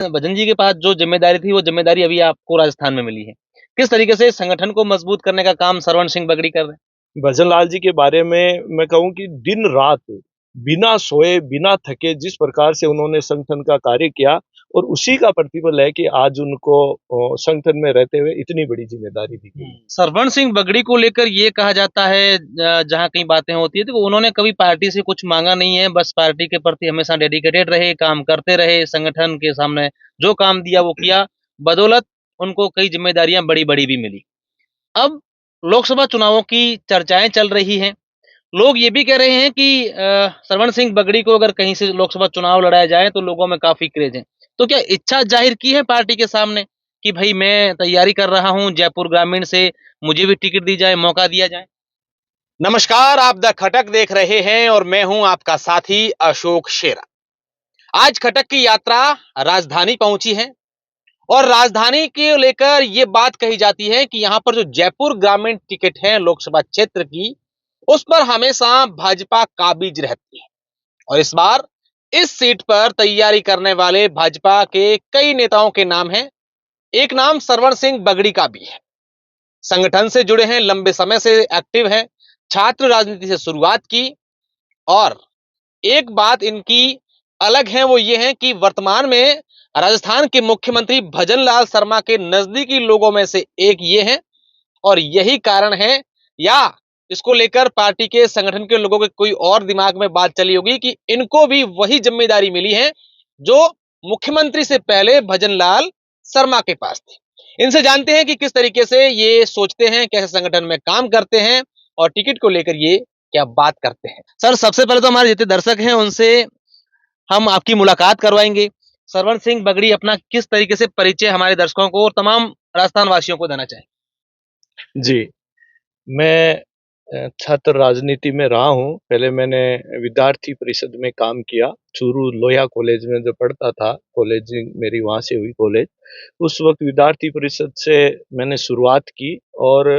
भजन जी के पास जो ज़िम्मेदारी थी, वो ज़िम्मेदारी अभी आपको राजस्थान में मिली है। किस तरीके से संगठन को मजबूत करने का काम सरवण सिंह बगड़ी कर रहे हैं? भजन लाल जी के बारे में मैं कहूँ कि दिन-रात, बिना सोए, बिना थके जिस प्रकार से उन्होंने संगठन का कार्य किया और उसी का प्रतिफल है कि आज उनको संगठन में रहते हुए इतनी बड़ी ज़िम्मेदारी दी गई। सरवण सिंह बगड़ी को लेकर ये कहा जाता है जहाँ कहीं बातें होती है, तो उन्होंने कभी पार्टी से कुछ माँगा नहीं है, बस पार्टी के प्रति हमेशा डेडिकेटेड रहे, काम करते रहे, संगठन के सामने जो काम दिया वो किया, बदौलत उनको कई ज़िम्मेदारियाँ बड़ी-बड़ी भी मिली। अब लोकसभा चुनावों की चर्चाएँ चल रही हैं। लोग ये भी कह रहे हैं कि सरवण सिंह बगड़ी को अगर कहीं से लोकसभा चुनाव लड़ाया जाए तो लोगों में काफ़ी क्रेज़ है। तो क्या इच्छा ज़ाहिर की है पार्टी के सामने कि भई मैं तैयारी कर रहा हूँ जयपुर ग्रामीण से, मुझे भी टिकट दी जाए, मौका दिया जाए? नमस्कार, आप द खटक देख रहे हैं और मैं हूं आपका साथी अशोक शेरा। आज खटक की यात्रा राजधानी पहुंची है और राजधानी के लेकर यह बात कही जाती है कि यहां पर जो जयपुर ग्रामीण टिकट है लोकसभा क्षेत्र की, उस पर हमेशा भाजपा काबिज रहती है। और इस बार इस सीट पर तैयारी करने वाले भाजपा के कई नेताओं के नाम हैं। एक नाम सरवण सिंह बगड़ी का भी है। संगठन से जुड़े हैं, लंबे समय से एक्टिव हैं, छात्र राजनीति से शुरुआत की। और एक बात इनकी अलग है, वो ये है कि वर्तमान में राजस्थान के मुख्यमंत्री भजन लाल शर्मा के नजदीकी लोगों में से एक ये है। और यही कारण है, या इसको लेकर पार्टी के संगठन के लोगों के कोई और दिमाग में बात चली होगी कि इनको भी वही जिम्मेदारी मिली है जो मुख्यमंत्री से पहले भजन लाल शर्मा के पास थी। इनसे जानते हैं कि किस तरीके से ये सोचते हैं, कैसे संगठन में काम करते हैं और टिकट को लेकर ये क्या बात करते हैं। सर, सबसे पहले तो हमारे जितने दर्शक हैं उनसे हम आपकी मुलाकात करवाएँगे। सरवण सिंह बगड़ी अपना किस तरीके से परिचय हमारे दर्शकों को और तमाम राजस्थान वासियों को देना चाहें? जी, मैं छात्र राजनीति में रहा हूँ। पहले मैंने विद्यार्थी परिषद में काम किया। चूरू लोहिया कॉलेज में जब पढ़ता था, कॉलेजिंग मेरी वहाँ से हुई कॉलेज। उस वक़्त विद्यार्थी परिषद से मैंने शुरुआत की और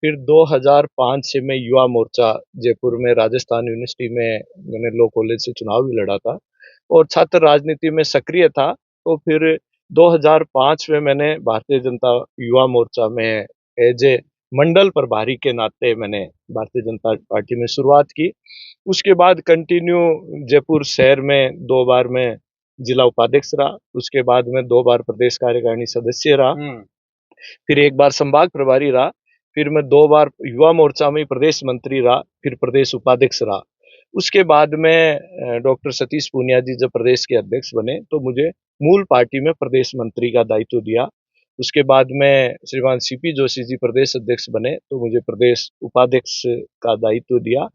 फिर 2005 से मैं युवा मोर्चा जयपुर में राजस्थान यूनिवर्सिटी में मैंने लॉ कॉलेज से चुनाव भी लड़ा था और छात्र राजनीति में सक्रिय था। तो फिर 2005 में मैंने भारतीय जनता युवा मोर्चा में एज ए मंडल प्रभारी के नाते मैंने भारतीय जनता पार्टी में शुरुआत की। उसके बाद कंटिन्यू जयपुर शहर में 2 बार मैं जिला उपाध्यक्ष रहा, उसके बाद मैं 2 बार प्रदेश कार्यकारिणी सदस्य रहा, फिर 1 बार संभाग प्रभारी रहा, फिर मैं 2 बार युवा मोर्चा में प्रदेश मंत्री रहा, फिर प्रदेश उपाध्यक्ष रहा। उसके बाद में डॉक्टर सतीश पूनिया जी जब प्रदेश के अध्यक्ष बने, तो मुझे मूल पार्टी में प्रदेश मंत्री का दायित्व दिया। उसके बाद में श्रीमान सीपी जोशी जी प्रदेश अध्यक्ष बने, तो मुझे प्रदेश उपाध्यक्ष का दायित्व दिया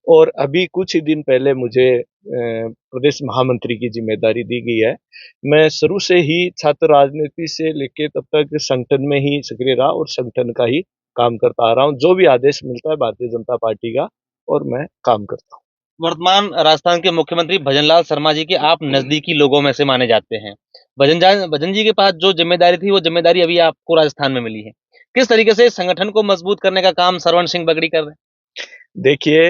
और अभी कुछ ही दिन पहले मुझे प्रदेश महामंत्री की ज़िम्मेदारी दी गई है। मैं शुरू से ही छात्र राजनीति से लेके तब तक संगठन में ही सक्रिय रहा और संगठन का ही काम करता आ रहा हूँ। जो भी आदेश मिलता है भारतीय जनता पार्टी का और मैं काम करता हूँ। वर्तमान राजस्थान के मुख्यमंत्री भजनलाल शर्मा जी के आप नज़दीकी लोगों में से माने जाते हैं। भजन जी के पास जो ज़िम्मेदारी थी, वो ज़िम्मेदारी अभी आपको राजस्थान में मिली है। किस तरीके से संगठन को मजबूत करने का काम सरवण सिंह बगड़ी कर रहे हैं? देखिए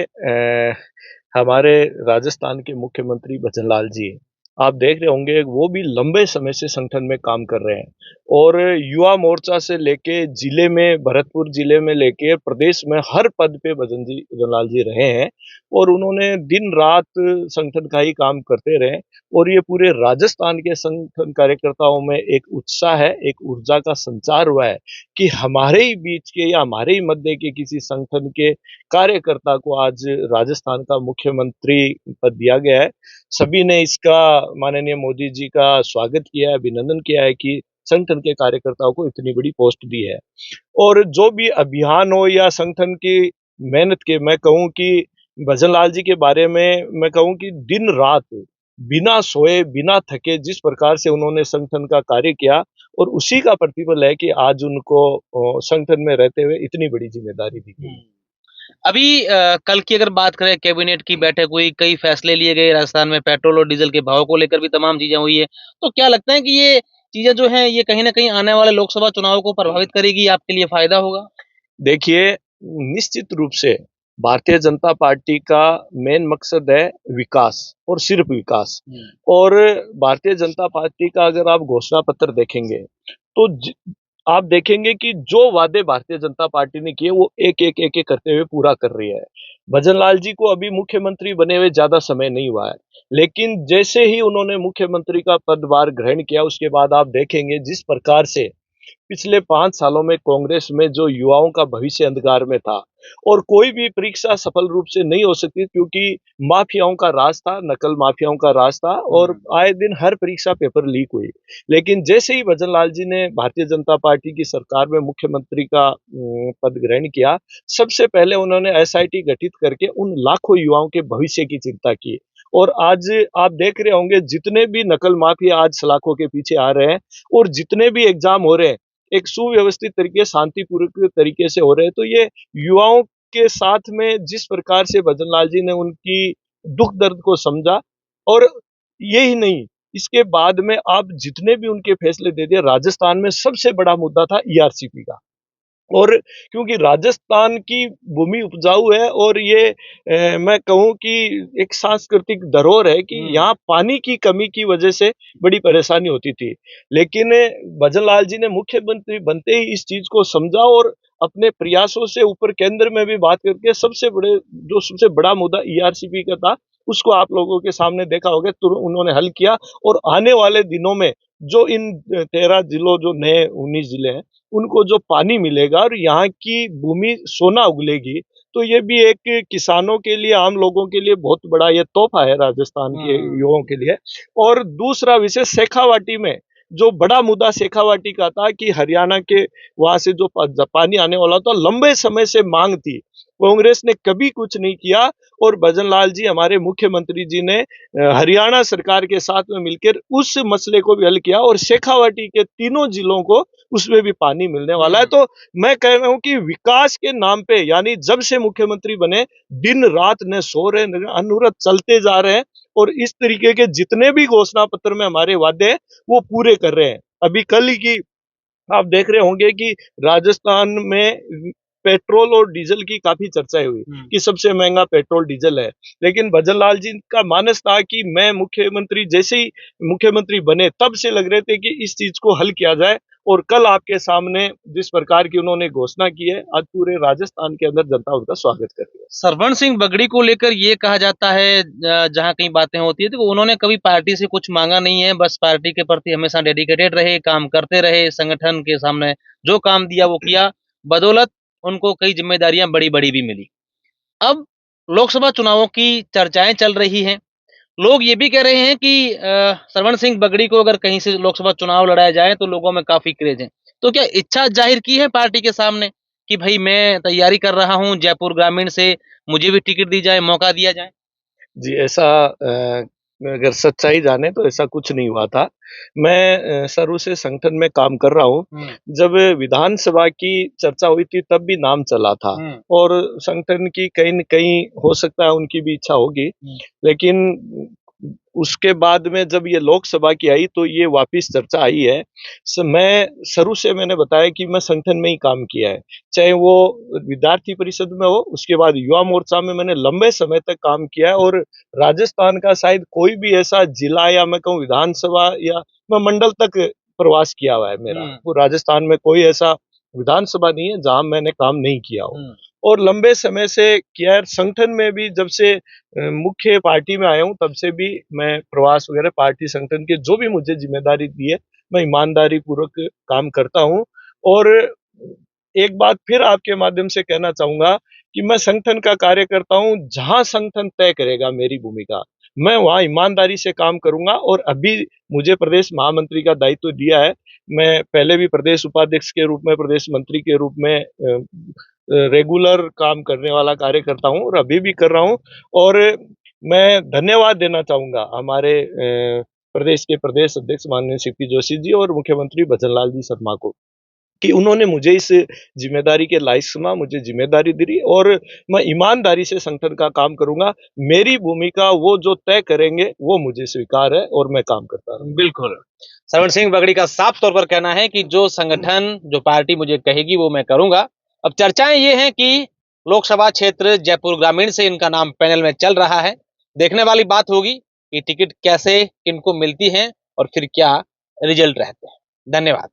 हमारे राजस्थान के मुख्यमंत्री भजनलाल जी, आप देख रहे होंगे वो भी लंबे समय से संगठन में काम कर रहे हैं और युवा मोर्चा से लेके जिले में भरतपुर जिले में लेके प्रदेश में हर पद पे भजनलाल जी रहे हैं और उन्होंने दिन रात संगठन का ही काम करते रहे और ये पूरे राजस्थान के संगठन कार्यकर्ताओं में एक उत्साह है, एक ऊर्जा का संचार हुआ है कि हमारे ही बीच के या हमारे ही मध्य के किसी संगठन के कार्यकर्ता को आज राजस्थान का मुख्यमंत्री पद दिया गया है। सभी ने इसका माननीय मोदी जी का स्वागत किया है, अभिनंदन किया है कि संगठन के कार्यकर्ताओं को इतनी बड़ी पोस्ट दी है। और जो भी अभियान हो या संगठन की मेहनत के, मैं कहूँ कि भजनलाल जी के बारे में मैं कहूँ कि दिन-रात, बिना सोए, बिना थके जिस प्रकार से उन्होंने संगठन का कार्य किया और उसी का प्रतिफल है कि आज उनको संगठन में रहते हुए इतनी बड़ी ज़िम्मेदारी दी गई। अभी कल की अगर बात करें कैबिनेट की बैठक हुई, कई फैसले लिए गए राजस्थान में पेट्रोल और डीज़ल के भाव को लेकर भी तमाम चीज़ें हुई है। तो क्या लगता है कि ये चीज़ें जो हैं ये कहीं न कहीं आने वाले लोकसभा चुनाव को प्रभावित करेगी, आपके लिए फ़ायदा होगा? देखिए, निश्चित रूप से भारतीय जनता पार्टी का मेन मकसद है विकास और सिर्फ विकास। और भारतीय जनता पार्टी का अगर आप घोषणा पत्र देखेंगे तो आप देखेंगे कि जो वादे भारतीय जनता पार्टी ने किए वो एक एक करते हुए पूरा कर रही है। भजन लाल जी को अभी मुख्यमंत्री बने हुए ज्यादा समय नहीं हुआ है, लेकिन जैसे ही उन्होंने मुख्यमंत्री का पदभार ग्रहण किया उसके बाद आप देखेंगे जिस प्रकार से पिछले 5 सालों में कांग्रेस में जो युवाओं का भविष्य अंधकार में था और कोई भी परीक्षा सफल रूप से नहीं हो सकती क्योंकि माफियाओं का राज था, नकल माफियाओं का राज था और आए दिन हर परीक्षा पेपर लीक हुई। लेकिन जैसे ही भजन लाल जी ने भारतीय जनता पार्टी की सरकार में मुख्यमंत्री का पद ग्रहण किया, सबसे पहले उन्होंने एसआईटी गठित करके उन लाखों युवाओं के भविष्य की चिंता की। और आज आप देख रहे होंगे जितने भी नकल माफिया आज सलाखों के पीछे आ रहे हैं और जितने भी एग्जाम हो रहे हैं एक सुव्यवस्थित तरीके, शांतिपूर्वक तरीके से हो रहे हैं, तो ये युवाओं के साथ में जिस प्रकार से भजन लाल जी ने उनकी दुख दर्द को समझा। और यही नहीं, इसके बाद में आप जितने भी उनके फैसले दे दिए, राजस्थान में सबसे बड़ा मुद्दा था ईआरसीपी का। और क्योंकि राजस्थान की भूमि उपजाऊ है और ये मैं कहूँ कि एक सांस्कृतिक धरोहर है कि यहाँ पानी की कमी की वजह से बड़ी परेशानी होती थी। लेकिन भजन लाल जी ने मुख्यमंत्री बनते ही इस चीज को समझा और अपने प्रयासों से ऊपर केंद्र में भी बात करके सबसे बड़ा मुद्दा ईआरसीपी का था, उसको आप लोगों के सामने देखा होगा, तुरंत उन्होंने हल किया। और आने वाले दिनों में जो इन 13 जिलों, जो नए 19 जिले हैं, उनको जो पानी मिलेगा और यहाँ की भूमि सोना उगलेगी, तो ये भी एक किसानों के लिए, आम लोगों के लिए बहुत बड़ा ये तोहफा है राजस्थान के युवाओं के लिए। और दूसरा विषय शेखावाटी में जो बड़ा मुद्दा शेखावाटी का था कि हरियाणा के वहां से जो पानी आने वाला था, लंबे समय से मांग थी, कांग्रेस ने कभी कुछ नहीं किया। और भजन लाल जी, हमारे मुख्यमंत्री जी ने हरियाणा सरकार के साथ में मिलकर उस मसले को भी हल किया और शेखावाटी के तीनों जिलों को उसमें भी पानी मिलने वाला है। तो मैं कह रहा हूं कि विकास के नाम पे, यानी जब से मुख्यमंत्री बने दिन रात न सो रहे, अनवरत चलते जा रहे हैं और इस तरीके के जितने भी घोषणा पत्र में हमारे वादे हैं वो पूरे कर रहे हैं। अभी कल ही की आप देख रहे होंगे कि राजस्थान में पेट्रोल और डीजल की काफी चर्चाएं हुई कि सबसे महंगा पेट्रोल डीजल है। लेकिन भजन लाल जी का मानस था कि मैं मुख्यमंत्री, जैसे ही मुख्यमंत्री बने तब से लग रहे थे कि इस चीज को हल किया जाए। और कल आपके सामने जिस प्रकार की उन्होंने घोषणा की है, आज पूरे राजस्थान के अंदर जनता उनका स्वागत कर रही है। सरवण सिंह बगड़ी को लेकर ये कहा जाता है, जहां कहीं बातें होती है, तो उन्होंने कभी पार्टी से कुछ मांगा नहीं है, बस पार्टी के प्रति हमेशा डेडिकेटेड रहे, काम करते रहे, संगठन के सामने जो काम दिया वो किया, बदौलत उनको कई जिम्मेदारियां बड़ी बड़ी भी मिली। अब लोकसभा चुनावों की चर्चाएं चल रही हैं, लोग ये भी कह रहे हैं कि सरवण सिंह बगड़ी को अगर कहीं से लोकसभा चुनाव लड़ाया जाए तो लोगों में काफी क्रेज है। तो क्या इच्छा जाहिर की है पार्टी के सामने कि भाई मैं तैयारी कर रहा हूं जयपुर ग्रामीण से, मुझे भी टिकट दी जाए, मौका दिया जाए? जी, ऐसा अगर सच्चाई जाने तो ऐसा कुछ नहीं हुआ था। मैं शुरू से संगठन में काम कर रहा हूँ। जब विधानसभा की चर्चा हुई थी तब भी नाम चला था और संगठन की कहीं न कहीं हो सकता है उनकी भी इच्छा होगी। लेकिन उसके बाद में जब ये लोकसभा की आई तो ये वापिस चर्चा आई है। मैं शुरू से मैंने बताया कि मैं संगठन में ही काम किया है, चाहे वो विद्यार्थी परिषद में हो, उसके बाद युवा मोर्चा में मैंने लंबे समय तक काम किया है। और राजस्थान का शायद कोई भी ऐसा जिला या मैं कहूँ विधानसभा या मैं मंडल तक प्रवास किया हुआ है मेरा। वो राजस्थान में कोई ऐसा विधानसभा नहीं है जहां मैंने काम नहीं किया हो और लंबे समय से किया है। संगठन में भी जब से मुख्य पार्टी में आया हूँ तब से भी मैं प्रवास वगैरह पार्टी संगठन के जो भी मुझे जिम्मेदारी दी है मैं ईमानदारी पूर्वक काम करता हूँ। और एक बात फिर आपके माध्यम से कहना चाहूंगा कि मैं संगठन का कार्य करता हूँ, जहां संगठन तय करेगा मेरी भूमिका, मैं वहां ईमानदारी से काम करूंगा। और अभी मुझे प्रदेश महामंत्री का दायित्व दिया है। मैं पहले भी प्रदेश उपाध्यक्ष के रूप में, प्रदेश मंत्री के रूप में रेगुलर काम करने वाला कार्य करता हूँ और अभी भी कर रहा हूँ। और मैं धन्यवाद देना चाहूंगा हमारे प्रदेश के प्रदेश अध्यक्ष माननीय सीपी जोशी जी और मुख्यमंत्री भजन लाल जी शर्मा को कि उन्होंने मुझे इस जिम्मेदारी के लायक समझा, मुझे जिम्मेदारी दी और मैं ईमानदारी से संगठन का काम करूंगा। मेरी भूमिका वो जो तय करेंगे वो मुझे स्वीकार है और मैं काम करता रहूंगा। बिल्कुल। सरवण सिंह बगड़ी का साफ तौर पर कहना है कि जो संगठन, जो पार्टी मुझे कहेगी वो मैं करूंगा। अब चर्चाएं ये हैं कि लोकसभा क्षेत्र जयपुर ग्रामीण से इनका नाम पैनल में चल रहा है। देखने वाली बात होगी कि टिकट कैसे किनको मिलती है और फिर क्या रिजल्ट रहते हैं। धन्यवाद।